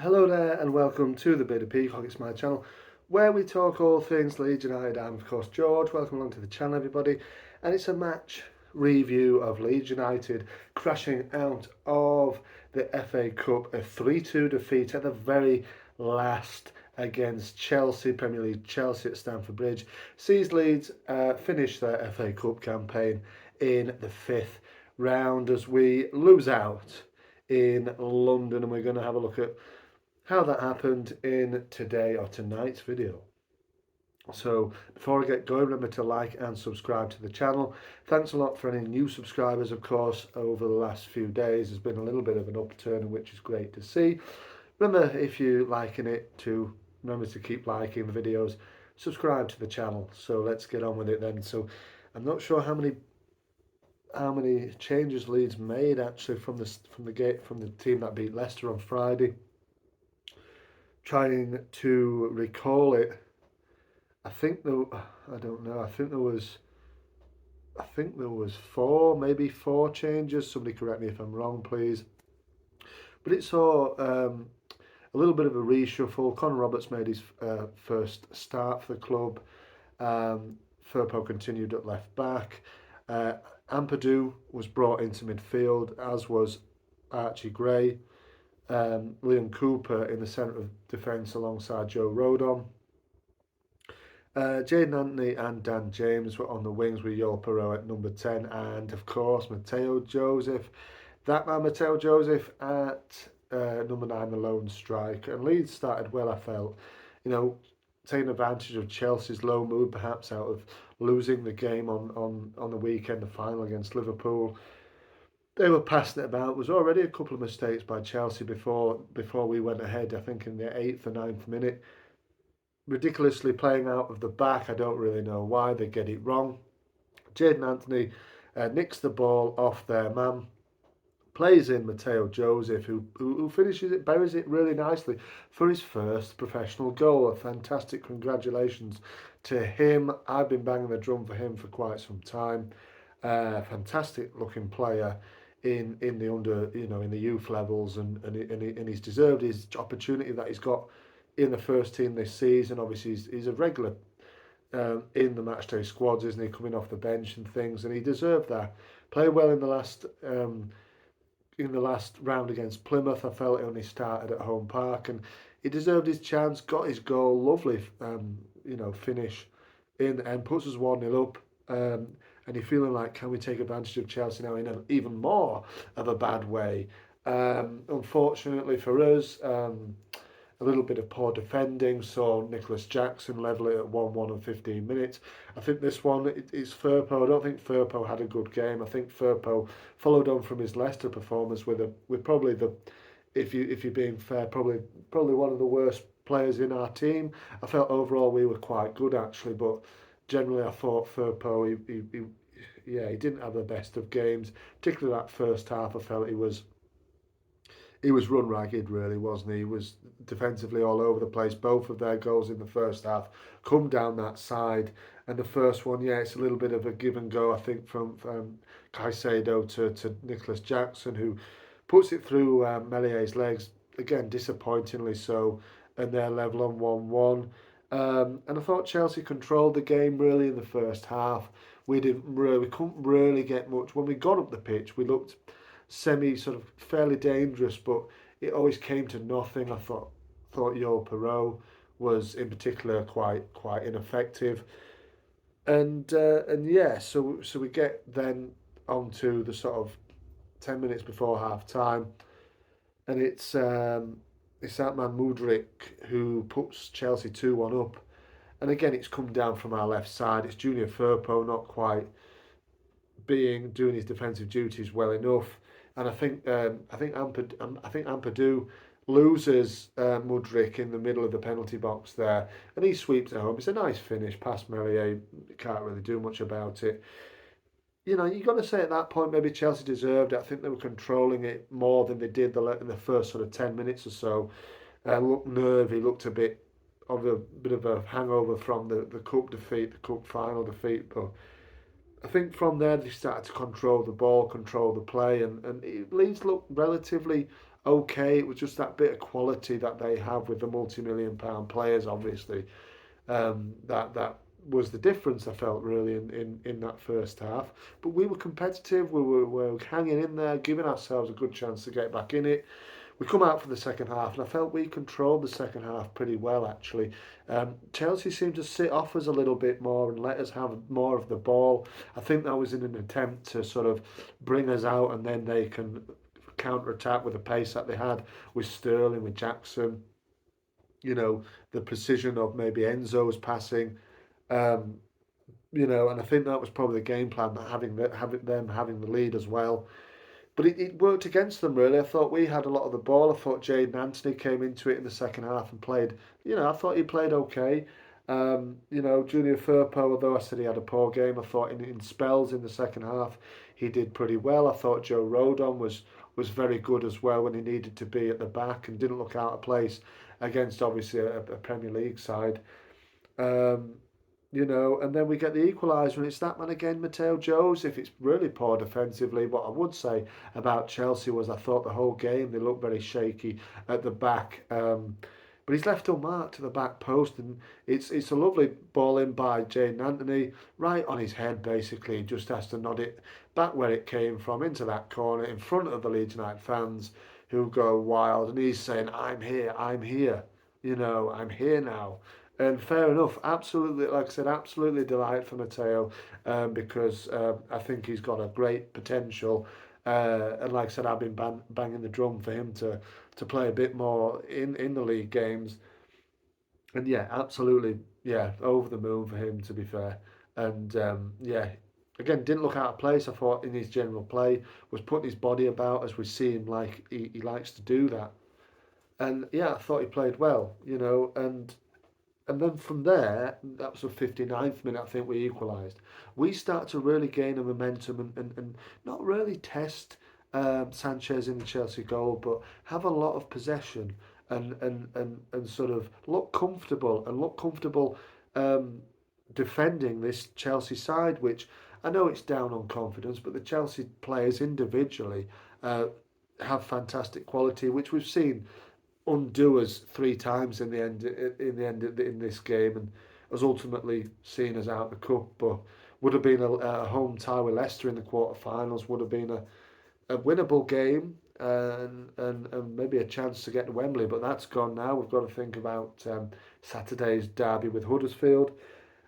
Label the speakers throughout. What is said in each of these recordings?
Speaker 1: Hello there and welcome to the Bearded Peacock. It's my channel where we talk all things Leeds United. I'm of course George. Welcome along to the channel, everybody. And it's a match review of Leeds United crashing out of the FA Cup, a 3-2 defeat at the very last against Chelsea, Premier League Chelsea at Stamford Bridge. Sees Leeds finish their FA Cup campaign in the fifth round as we lose out in London, and we're going to have a look at how that happened in today or tonight's video. So before I get going, remember to like and subscribe to the channel. Thanks a lot for any new subscribers, of course, over the last few days. There's been a little bit of an upturn, which is great to see. Remember, if you're liking it, to remember to keep liking the videos, subscribe to the channel. So let's get on with it then. So I'm not sure how many changes Leeds made actually from the team that beat Leicester on Friday. Trying to recall it, I don't know. I think there was maybe four changes. Somebody correct me if I'm wrong, please. But it saw a little bit of a reshuffle. Conor Roberts made his first start for the club. Firpo continued at left back. Uh, Ampadu was brought into midfield, as was Archie Gray. Liam Cooper in the centre of defence alongside Joe Rodon. Jaden Anthony and Dan James were on the wings with Joel Perreault at number 10, and of course Mateo Joseph, that man Mateo Joseph at number 9, the lone striker. And Leeds started well, I felt, taking advantage of Chelsea's low mood, perhaps out of losing the game on the weekend, the final against Liverpool. They were passing it about. It was already a couple of mistakes by Chelsea before we went ahead. I think in the 8th or 9th minute, ridiculously playing out of the back. I don't really know why they get it wrong. Jaden Anthony nicks the ball off their man, plays in Mateo Joseph, who finishes it, buries it really nicely for his first professional goal. A fantastic congratulations to him. I've been banging the drum for him for quite some time. Fantastic looking player in the under, in the youth levels, and he's deserved his opportunity that he's got in the first team this season. Obviously, he's a regular in the matchday squads, isn't he? Coming off the bench and things, and he deserved that. Played well in the last round against Plymouth. I felt he only started at home park, and he deserved his chance. Got his goal, lovely, finish in, and puts us 1-0 up. And you're feeling like, can we take advantage of Chelsea now in even more of a bad way? Unfortunately for us, a little bit of poor defending, so Nicholas Jackson level it at 1-1 and 15 minutes. I think this one is Firpo. I don't think Firpo had a good game. I think Firpo followed on from his Leicester performance with probably the, if you're being fair, probably one of the worst players in our team. I felt overall we were quite good actually, but generally I thought Firpo he didn't have the best of games, particularly that first half. I felt he was run ragged, really, wasn't he? He was defensively all over the place. Both of their goals in the first half come down that side. And the first one, yeah, it's a little bit of a give and go, I think, from Caicedo to Nicholas Jackson, who puts it through Mellier's legs, again, disappointingly so, and they're level on 1-1. And I thought Chelsea controlled the game really in the first half. We couldn't really get much. When we got up the pitch, we looked sort of fairly dangerous, but it always came to nothing. I thought Joel Perreault was in particular quite ineffective, and yeah, so we get then onto the sort of 10 minutes before half time, and it's that man Mudryk who puts Chelsea 2-1 up, and again it's come down from our left side. It's Junior Firpo not quite doing his defensive duties well enough, and I think Ampadu loses Mudryk in the middle of the penalty box there, and he sweeps it home. It's a nice finish past Melier. Can't really do much about it. You got to say at that point maybe Chelsea deserved it. I think they were controlling it more than they did in the first sort of 10 minutes or so. Looked nervy, looked a bit of a hangover from the cup defeat, the cup final defeat, but I think from there they started to control the ball, control the play, and Leeds looked relatively okay. It was just that bit of quality that they have with the multi-million-pound players, obviously. That was the difference I felt really in that first half. But we were competitive. We were hanging in there, giving ourselves a good chance to get back in it. We come out for the second half, and I felt we controlled the second half pretty well, actually. Chelsea seemed to sit off us a little bit more and let us have more of the ball. I think that was in an attempt to sort of bring us out, and then they can counter attack with the pace that they had with Sterling, with Jackson. You know, the precision of maybe Enzo's passing. Um, and I think that was probably the game plan, that having them having the lead as well. But it worked against them really. I thought we had a lot of the ball. I thought Jaden Anthony came into it in the second half and played. I thought he played okay. Junior Firpo, although I said he had a poor game, I thought in spells in the second half he did pretty well. I thought Joe Rodon was very good as well when he needed to be at the back and didn't look out of place against obviously a Premier League side. Um, and then we get the equaliser, and it's that man again, Mateo Joseph. It's really poor defensively. What I would say about Chelsea was I thought the whole game they looked very shaky at the back. But he's left unmarked to the back post, and it's a lovely ball in by Jaden Anthony, right on his head basically. He just has to nod it back where it came from into that corner in front of the Leeds United fans who go wild, and he's saying, "I'm here, I'm here, I'm here now." And fair enough, absolutely, like I said, absolutely delight for Matteo, because I think he's got a great potential. And like I said, I've been banging the drum for him to play a bit more in the league games. And yeah, absolutely, yeah, over the moon for him, to be fair. And yeah, again, didn't look out of place, I thought, in his general play, was putting his body about as we see him like he likes to do that. And yeah, I thought he played well, and then from there, that was the 59th minute, I think we equalised. We start to really gain a momentum and not really test Sanchez in the Chelsea goal, but have a lot of possession and sort of look comfortable um, defending this Chelsea side, which I know it's down on confidence, but the Chelsea players individually uh, have fantastic quality, which we've seen undo us three times in this game, and has ultimately seen us out the cup. But would have been a home tie with Leicester in the quarterfinals. Would have been a winnable game, and maybe a chance to get to Wembley. But that's gone now. We've got to think about Saturday's derby with Huddersfield.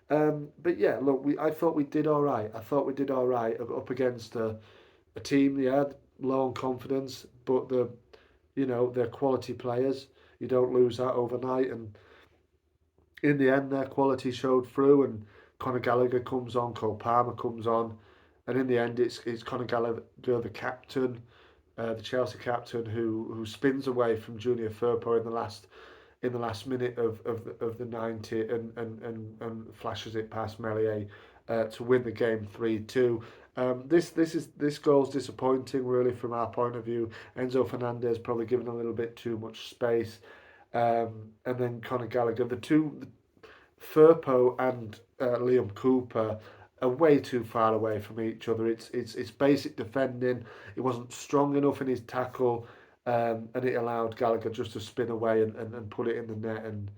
Speaker 1: But yeah, look, I thought we did all right. I thought we did all right up against a team. They had low on confidence, but they're quality players. You don't lose that overnight. And in the end, their quality showed through. And Conor Gallagher comes on, Cole Palmer comes on, and in the end, it's Conor Gallagher, the captain, the Chelsea captain, who spins away from Junior Firpo in the last minute of the 90 and flashes it past Melier to win the game 3-2. This goal's disappointing really from our point of view. Enzo Fernandez probably given a little bit too much space, and then Conor Gallagher. The two, Firpo and Liam Cooper, are way too far away from each other. It's basic defending. He wasn't strong enough in his tackle, and it allowed Gallagher just to spin away and put it in the net. And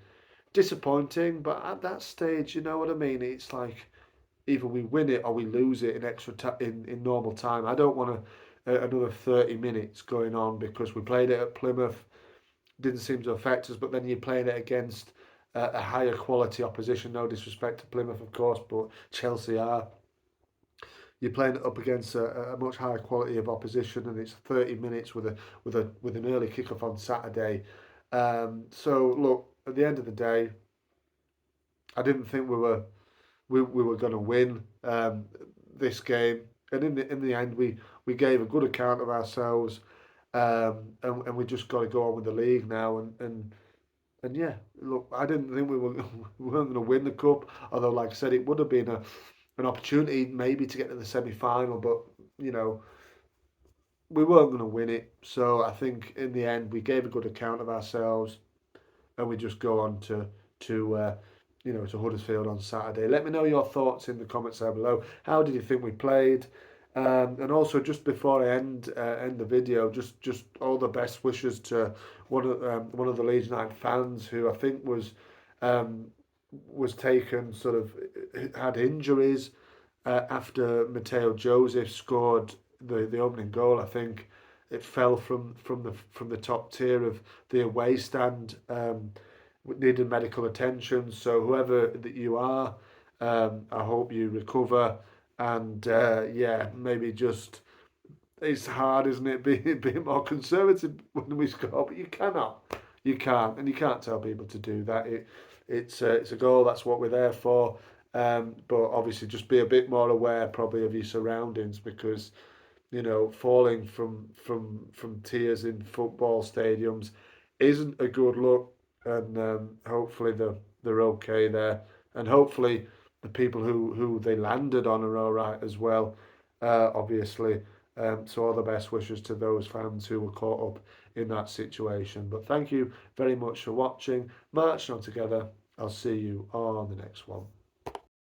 Speaker 1: disappointing, but at that stage, you know what I mean. It's like either we win it or we lose it in in normal time. I don't want another 30 minutes going on because we played it at Plymouth, didn't seem to affect us, but then you're playing it against a higher quality opposition. No disrespect to Plymouth, of course, but Chelsea are. You're playing it up against a much higher quality of opposition, and it's 30 minutes with an early kickoff on Saturday. So look, at the end of the day, I didn't think we were going to win this game, and in the end, we gave a good account of ourselves, and we just got to go on with the league now, and yeah, look, I didn't think we weren't going to win the cup, although like I said, it would have been an opportunity maybe to get to the semi final, but you know we weren't going to win it. So I think in the end, we gave a good account of ourselves, and we just go on to Huddersfield on Saturday. Let me know your thoughts in the comments down below. How did you think we played? And also, just before I end the video, just all the best wishes to one of the Leeds United fans who I think um, was taken sort of had injuries after Matteo Joseph scored the opening goal. I think it fell from the top tier of the away stand. Needed medical attention. So whoever that you are, I hope you recover. And yeah, maybe just it's hard, isn't it, being more conservative when we score, but you cannot, you can't, and you can't tell people to do that. It's a goal. That's what we're there for. But obviously, just be a bit more aware, probably, of your surroundings because falling from tiers in football stadiums isn't a good look. And hopefully they're okay there, and hopefully the people who they landed on are all right as well. Obviously, so all the best wishes to those fans who were caught up in that situation. But thank you very much for watching. March on together. I'll see you on the next one.